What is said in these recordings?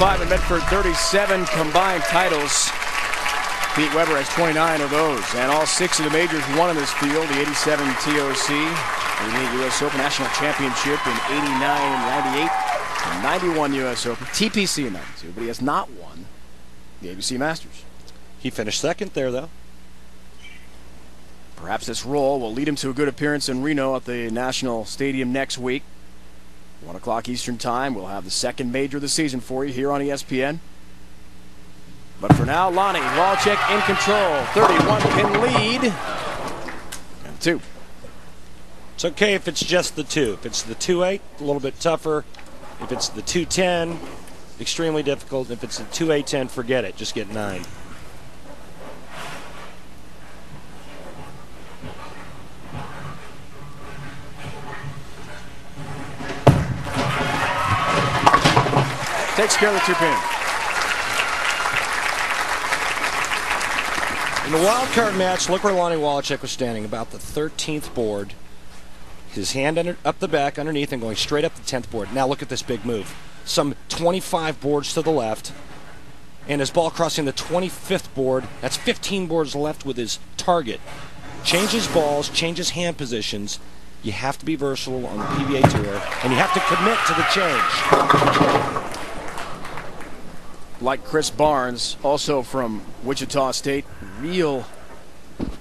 35 and Medford 37 combined titles. Pete Weber has 29 of those, and all 6 of the majors won in this field. The 87 TOC, the U.S. Open National Championship in 89 and 98, and 91 U.S. Open, TPC in 92, but he has not won the ABC Masters. He finished second there, though. Perhaps this role will lead him to a good appearance in Reno at the National Stadium next week. 1 o'clock Eastern Time. We'll have the second major of the season for you here on ESPN. But for now, Lonnie Waliczek in control. 31-pin lead. And 2. It's okay if it's just the 2. If it's the 2-8, a little bit tougher. If it's the 2-10, extremely difficult. If it's the 2-8-10, forget it. Just get 9. Takes care of the 2-pin. In the wild card match, look where Lonnie Waliczek was standing, about the 13th board. His hand up the back underneath and going straight up the 10th board. Now look at this big move. Some 25 boards to the left, and his ball crossing the 25th board. That's 15 boards left with his target. Changes balls, changes hand positions. You have to be versatile on the PBA Tour, and you have to commit to the change. Like Chris Barnes, also from Wichita State, real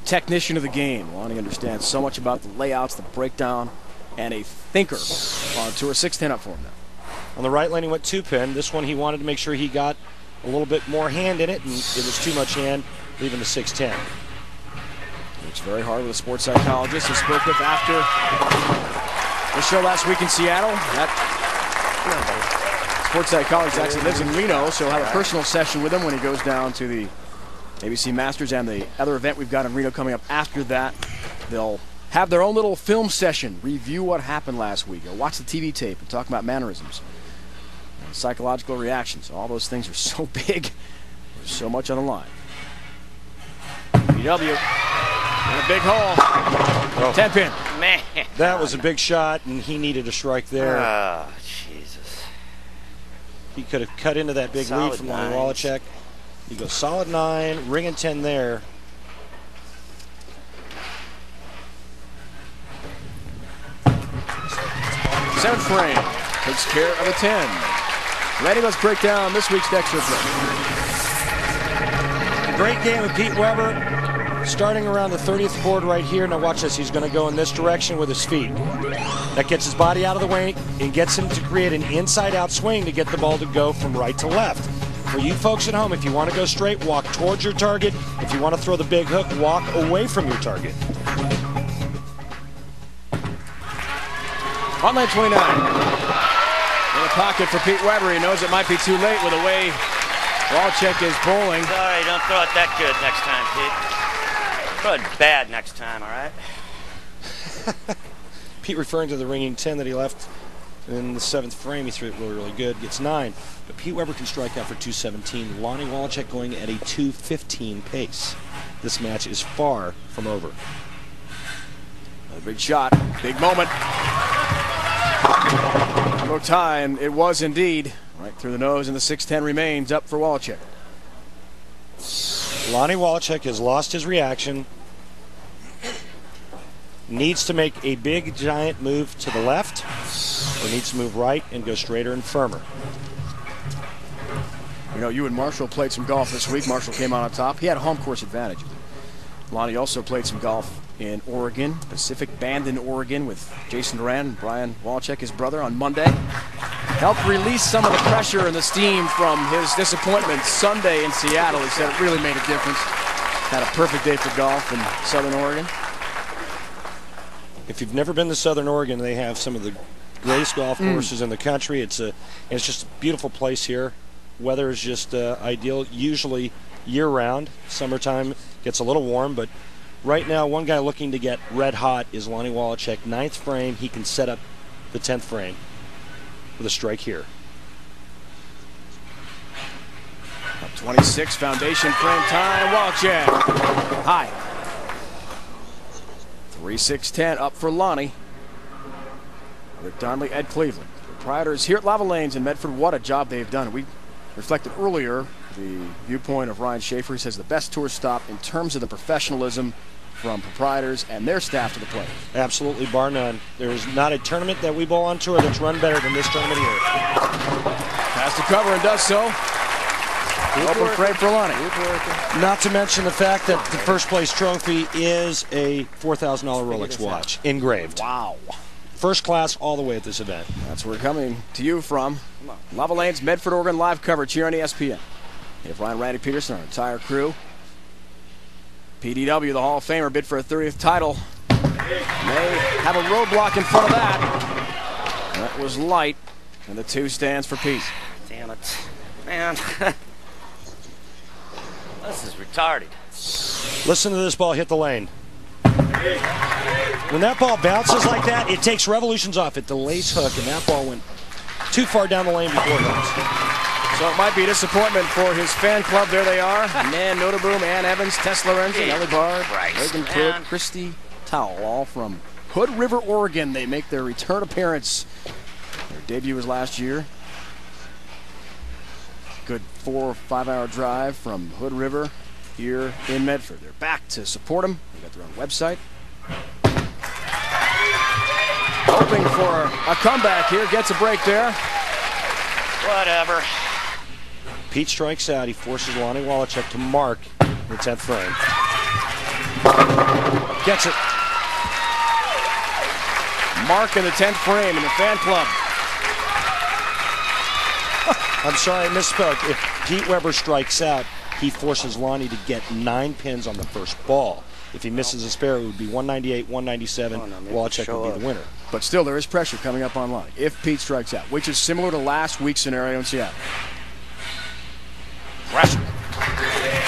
technician of the game. Lonnie understands so much about the layouts, the breakdown, and a thinker on tour. 6-10 up for him now. On the right lane, he went 2-pin. This one, he wanted to make sure he got a little bit more hand in it, and it was too much hand, leaving the 6-10. It's very hard with a sports psychologist who spoke with after the show last week in Seattle. Sports psychologist actually lives in Reno, so have a personal session with him when he goes down to the ABC Masters and the other event we've got in Reno coming up after that. They'll have their own little film session, review what happened last week, or watch the TV tape and talk about mannerisms, psychological reactions. All those things are so big. There's so much on the line. PDW in a big hole. Oh. 10-pin. Man. That was a big shot, and he needed a strike there. Oh, Jesus. He could have cut into that big Solid lead from Lonnie Waliczek. He goes solid 9, ring and 10 there. Seventh frame takes care of a 10. Ready, let's break down this week's next play. Great game of Pete Weber. Starting around the 30th board right here. Now watch this. He's going to go in this direction with his feet. That gets his body out of the way and gets him to create an inside-out swing to get the ball to go from right to left. For you folks at home, if you want to go straight, walk towards your target. If you want to throw the big hook, walk away from your target. On lane 29. In the pocket for Pete Weber. He knows it might be too late with the way Waliczek is bowling. Sorry, don't throw it that good next time, Pete. Throw it bad next time, all right? Pete referring to the ringing 10 that he left in the 7th frame. He threw it really, really good. Gets 9. But Pete Weber can strike out for 217. Lonnie Waliczek going at a 215 pace. This match is far from over. A big shot. Big moment. No time. It was indeed. Right through the nose, and the 6-10 remains up for Waliczek. Lonnie Waliczek has lost his reaction. Needs to make a big, giant move to the left, or needs to move right and go straighter and firmer. You know, you and Marshall played some golf this week. Marshall came out on top. He had a home course advantage. Lonnie also played some golf in Oregon, Pacific Bandon, Oregon, with Jason Duran and Brian Waliczek, his brother, on Monday. Helped release some of the pressure and the steam from his disappointment Sunday in Seattle. He said it really made a difference. Had a perfect day for golf in Southern Oregon. If you've never been to Southern Oregon, they have some of the greatest golf courses in the country. It's just a beautiful place here. Weather is just ideal, usually year-round. Summertime gets a little warm, but right now one guy looking to get red hot is Lonnie Waliczek. 9th frame, he can set up the 10th frame with a strike here. Up 26, foundation frame time. Waliczek high. 3-6-10 up for Lonnie. Rick Donnelly, Ed Cleveland. Proprietors here at Lava Lanes in Medford. What a job they've done. We reflected earlier the viewpoint of Ryan Schaefer. He says the best tour stop in terms of the professionalism from proprietors and their staff to the players. Absolutely, bar none. There is not a tournament that we bowl on tour that's run better than this tournament here. Has to cover and does so. Open frame for Lonnie. Not to mention the fact that the first place trophy is a $4,000 Rolex watch, engraved. Wow. First class all the way at this event. That's where we're coming to you from Lava Lane's Medford, Oregon live coverage here on ESPN. We have Ryan Randy Peterson, our entire crew. PDW, the Hall of Famer, bid for a 30th title. May have a roadblock in front of that. That was light, and the 2 stands for Pete. Damn it. Man. This is retarded. Listen to this ball hit the lane. When that ball bounces like that, it takes revolutions off. It delays hook, and that ball went too far down the lane before it hits. So it might be a disappointment for his fan club. There they are. Nan Notaboom, Ann Evans, Tess Lorenzen, Ellie Bard, Reagan Pruitt, Christy Towell, all from Hood River, Oregon. They make their return appearance. Their debut was last year. Good 4 or 5 hour drive from Hood River here in Medford. They're back to support them. They got their own website. Hoping for a comeback here. Gets a break there. Whatever. Pete strikes out. He forces Lonnie Waliczek to mark the 10th frame. Gets it. Mark in the 10th frame in the fan club. I'm sorry, I misspoke. If Pete Weber strikes out, he forces Lonnie to get 9 pins on the first ball. If he misses a spare, it would be 198, 197. Waliczek would be the winner. But still, there is pressure coming up on Lonnie if Pete strikes out, which is similar to last week's scenario in Seattle. Pressure.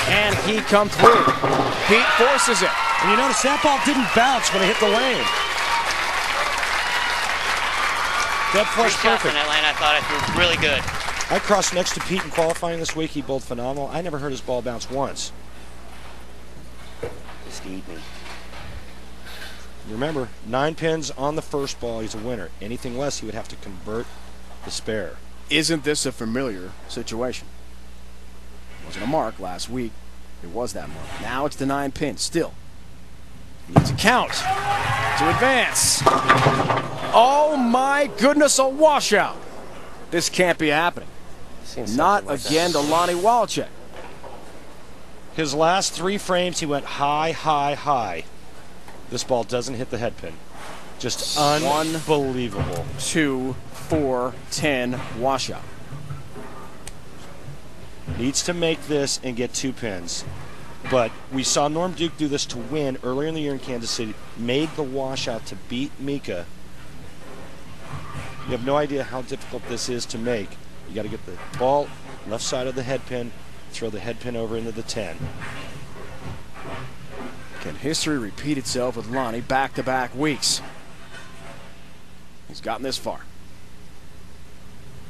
And he comes through. Pete forces it. And you notice that ball didn't bounce when it hit the lane. Dead flush perfect. In that lane, I thought I threw really good. I crossed next to Pete in qualifying this week. He bowled phenomenal. I never heard his ball bounce once. Just eat me. Remember, 9 pins on the first ball, he's a winner. Anything less, he would have to convert the spare. Isn't this a familiar situation? It wasn't a mark last week. It was that mark. Now it's the 9 pins. Still, he needs a count to advance. Oh my goodness, a washout. This can't be happening. Not like again to Lonnie Waliczek. His last 3 frames, he went high, high, high. This ball doesn't hit the head pin. Just unbelievable. 2, 4, 10 washout. Needs to make this and get 2 pins. But we saw Norm Duke do this to win earlier in the year in Kansas City. Made the washout to beat Mika. You have no idea how difficult this is to make. You got to get the ball left side of the head pin, throw the head pin over into the 10. Can history repeat itself with Lonnie back-to-back weeks? He's gotten this far.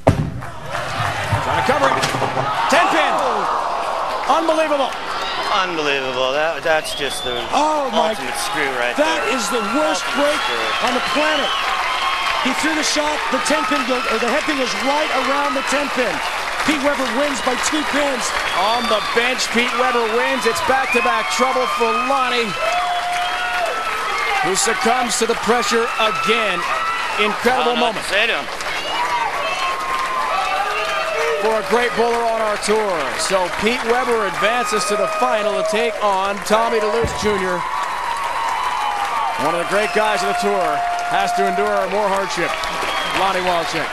Trying to cover it. 10 pin. Unbelievable. Unbelievable. That's just the ultimate screw right there. That is the worst break on the planet. He threw the shot, the 10 pin goes, or the head pin goes right around the 10 pin. Pete Weber wins by 2 pins. On the bench, Pete Weber wins. It's back-to-back trouble for Lonnie, who succumbs to the pressure again. Incredible moment for a great bowler on our tour. So Pete Weber advances to the final to take on Tommy DeLuce Jr. One of the great guys of the tour has to endure more hardship. Lonnie Waliczek.